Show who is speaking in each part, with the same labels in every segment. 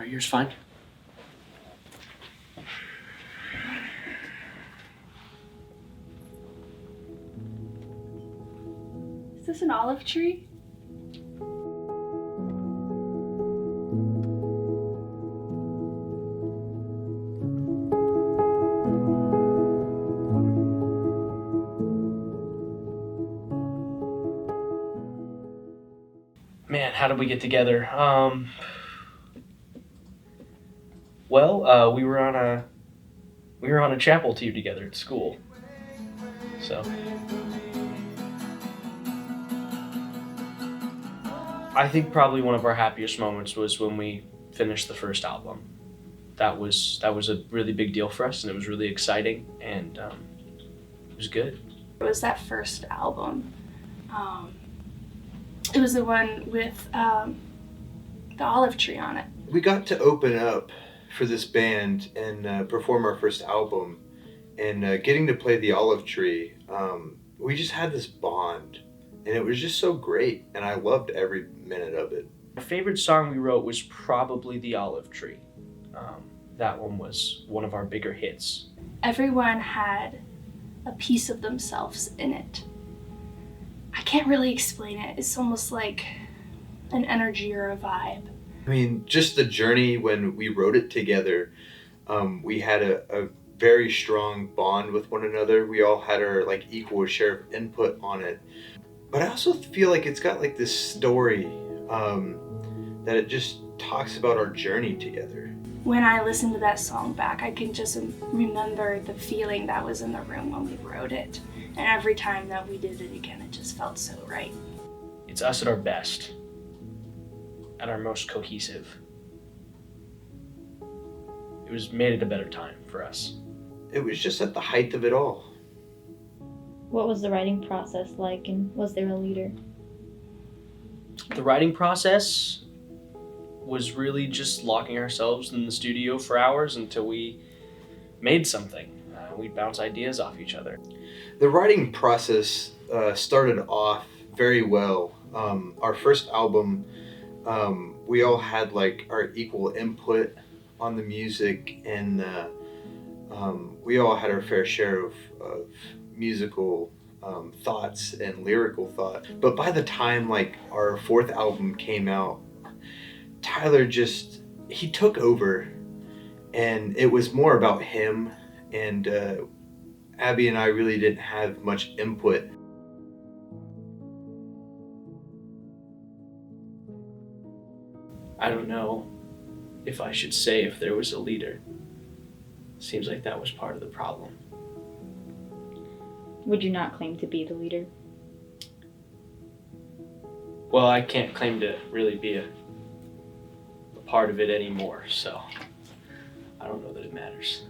Speaker 1: Are yours fine?
Speaker 2: Is this an olive tree?
Speaker 1: Man, how did we get together? We were on a chapel team together at school. So I think probably one of our happiest moments was when we finished the first album. That was a really big deal for us, and it was really exciting, and it was good.
Speaker 2: It was that first album. It was the one with the olive tree on it.
Speaker 3: We got to open up for this band and perform our first album, and getting to play the olive tree, we just had this bond, and it was just so great, and I loved every minute of it.
Speaker 1: My favorite song we wrote was probably The Olive Tree. That one was one of our bigger hits.
Speaker 2: Everyone had a piece of themselves in it. I can't really explain it. It's almost like an energy or a vibe.
Speaker 3: I mean, just the journey when we wrote it together, we had a very strong bond with one another. We all had our equal share of input on it. But I also feel like it's got this story that it just talks about our journey together.
Speaker 2: When I listen to that song back, I can just remember the feeling that was in the room when we wrote it. And every time that we did it again, it just felt so right.
Speaker 1: It's us at our best, at our most cohesive. Made it a better time for us.
Speaker 3: It was just at the height of it all.
Speaker 4: What was the writing process like, and was there a leader?
Speaker 1: The writing process was really just locking ourselves in the studio for hours until we made something. We'd bounce ideas off each other.
Speaker 3: The writing process started off very well. Our first album, we all had our equal input on the music, and we all had our fair share of musical thoughts and lyrical thought. But by the time our fourth album came out, Tyler he took over, and it was more about him, and Abby and I really didn't have much input.
Speaker 1: I don't know if I should say if there was a leader. Seems like that was part of the problem.
Speaker 4: Would you not claim to be the leader?
Speaker 1: Well, I can't claim to really be a part of it anymore, so I don't know that it matters.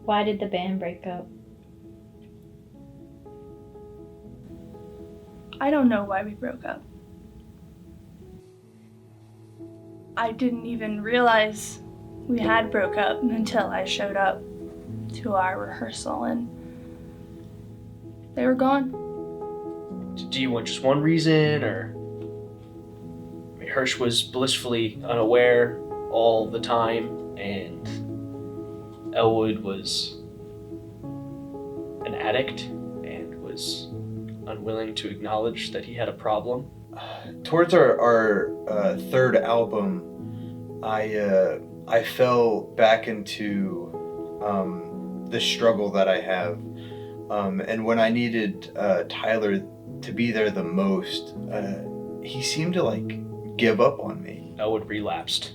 Speaker 4: Why did the band break up?
Speaker 2: I don't know why we broke up. I didn't even realize we had broke up until I showed up to our rehearsal and they were gone.
Speaker 1: Do you want just one reason, or? I mean, Hirsch was blissfully unaware all the time, and Elwood was an addict and was unwilling to acknowledge that he had a problem.
Speaker 3: Towards our third album, I fell back into the struggle that I have, and when I needed Tyler to be there the most, he seemed to give up on me.
Speaker 1: Elwood relapsed.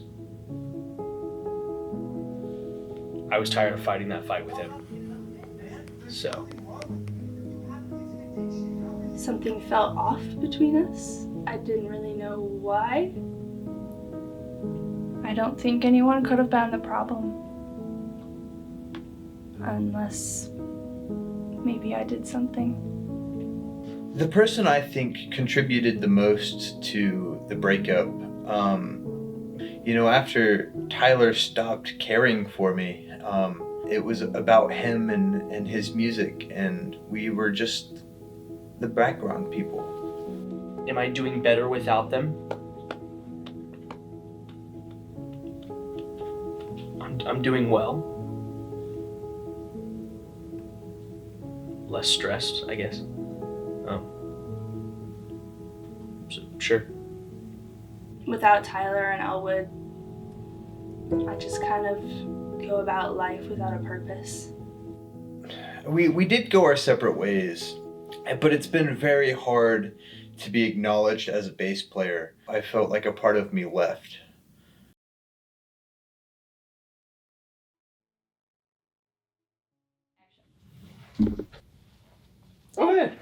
Speaker 1: I was tired of fighting that fight with him. So.
Speaker 2: Something felt off between us. I didn't really know why. I don't think anyone could have been the problem. Unless maybe I did something.
Speaker 3: The person I think contributed the most to the breakup, after Tyler stopped caring for me, it was about him and his music, and we were just the background people.
Speaker 1: Am I doing better without them? I'm doing well. Less stressed, I guess. So, sure.
Speaker 2: Without Tyler and Elwood, I just kind of go about life without a purpose.
Speaker 3: We did go our separate ways, but it's been very hard to be acknowledged as a bass player. I felt like a part of me left.
Speaker 1: Go ahead.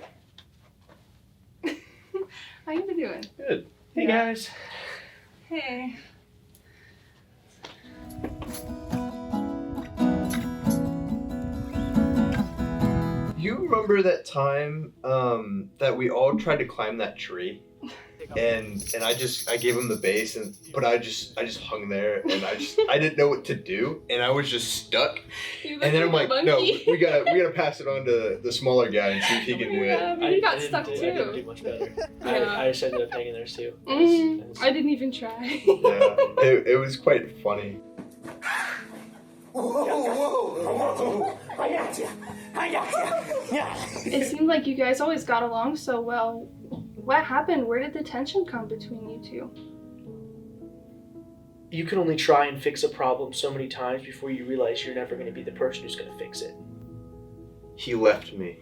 Speaker 2: How you been doing?
Speaker 1: Good. Hey,
Speaker 2: Yeah.
Speaker 1: guys.
Speaker 2: Hey.
Speaker 3: You remember that time that we all tried to climb that tree? And I gave him the bass, but I just hung there, and I didn't know what to do, and I was just stuck. And then I'm like, no, we gotta pass it on to the smaller guy and see if he can do it.
Speaker 2: But you got
Speaker 1: didn't
Speaker 2: stuck
Speaker 1: do-
Speaker 2: too.
Speaker 1: I didn't do much better.
Speaker 2: Yeah.
Speaker 1: I just ended up hanging there too.
Speaker 2: I didn't even try.
Speaker 3: Yeah, it was quite funny.
Speaker 2: It seemed like you guys always got along so well. What happened? Where did the tension come between you two?
Speaker 1: You can only try and fix a problem so many times before you realize you're never going to be the person who's going to fix it.
Speaker 3: He left me.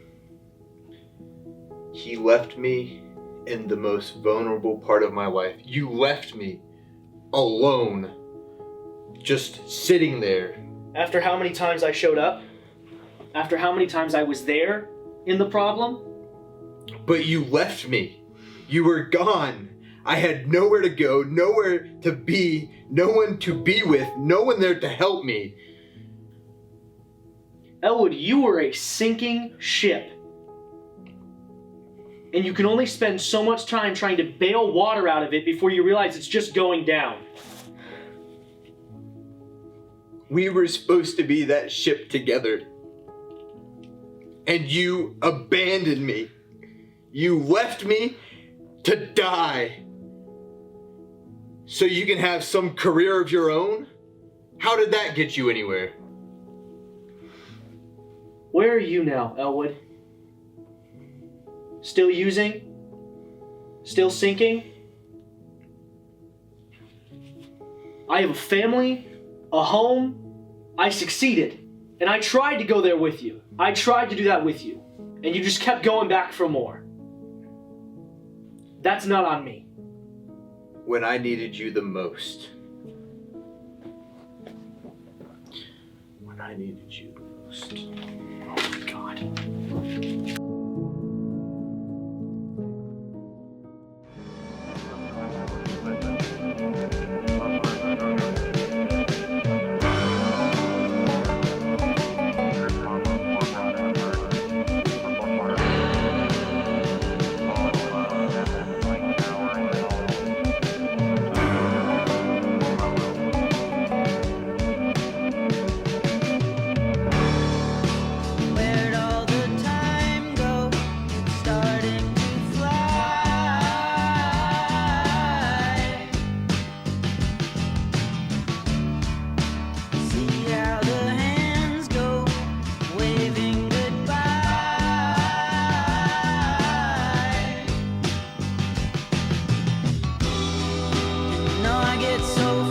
Speaker 3: He left me in the most vulnerable part of my life. You left me alone, just sitting there.
Speaker 1: After how many times I showed up? After how many times I was there in the problem?
Speaker 3: But you left me. You were gone. I had nowhere to go, nowhere to be, no one to be with, no one there to help me.
Speaker 1: Elwood, you were a sinking ship. And you can only spend so much time trying to bail water out of it before you realize it's just going down.
Speaker 3: We were supposed to be that ship together. And you abandoned me. You left me to die. So you can have some career of your own? How did that get you anywhere?
Speaker 1: Where are you now, Elwood? Still using? Still sinking? I have a family, a home. I succeeded. And I tried to go there with you. I tried to do that with you. And you just kept going back for more. That's not on me.
Speaker 3: When I needed you the most. When I needed you the most.
Speaker 1: Oh my God.
Speaker 5: Where'd all the time go? It's starting to fly. See how the hands go, waving goodbye. And I get so